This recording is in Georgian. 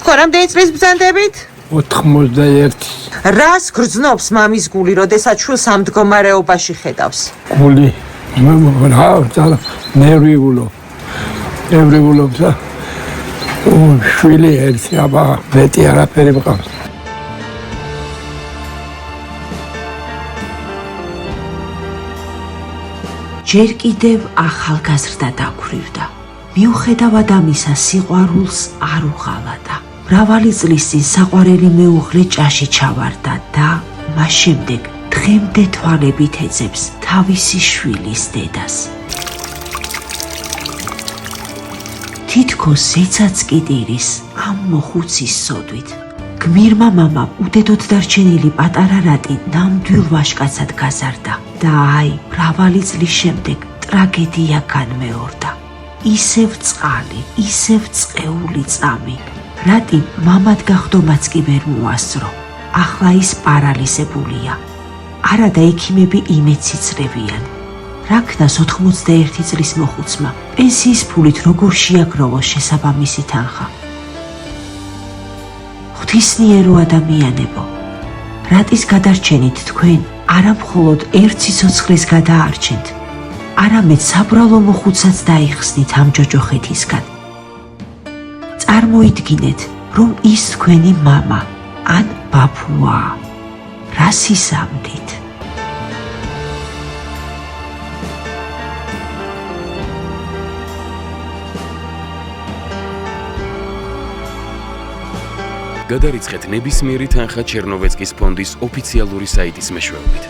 თქვა, რამდენი წლის ბრძანდებით? 91. რას გრძნობს მამის გული, როდესაც შვილს ამ მდგომარეობაში ხედავს? გული რა ნერვიულობს და შვილი ერთი აბა მეტი არაფერი მყავს. ჯერ კიდევ ახალგაზრდა დაქვრივდა. მიუხედავად ამისა, სიყვარულს არ უღალატა. მრავალი წლის წინ საყვარელი მეუღლე ჭაში ჩავარდა და მას შემდეგ დღემდე თვალებით ეძებს თავისი შვილის დედას. თითქოს ზეცაც კიდირის ამ მოხუცის სოდვით. გმირმა მამამ უდედოდ დარჩენილი პატარა რატი ნამდვილ ვაჟკაცად გაზარდა და აი, მრავალი წლის შემდეგ ტრაგედია განმეორდა. ისევ წყალი, ისევ წყეული წამი. რატი მამად გახდომაც კი ვერ მოასწრო. ახლა ის პარალიზებულია. არა და ექიმები იმედს იცრებიან. რაქნას 91 წლის მოხუცმა პენსიის ფულით როგორ შეაგროვოს შესაბამისი თანხა. ღვთისმიერო ადამიანებო, რატის გადარჩენით თქვენ არა მხოლოდ ერთ სიცოცხლეს გადაარჩენთ, არამედ საბრალო მოხუცაც დაიხსნით ამ ჯოჯოხეთისგან. წარმოიდგინეთ, რომ ის თქვენი მამა ან ბაბუაა. რას ისამდით? გადარიცხეთ ნებისმიერი თანხა ჩერნოვეცკის ფონდის ოფიციალური საიტის მეშვეობით.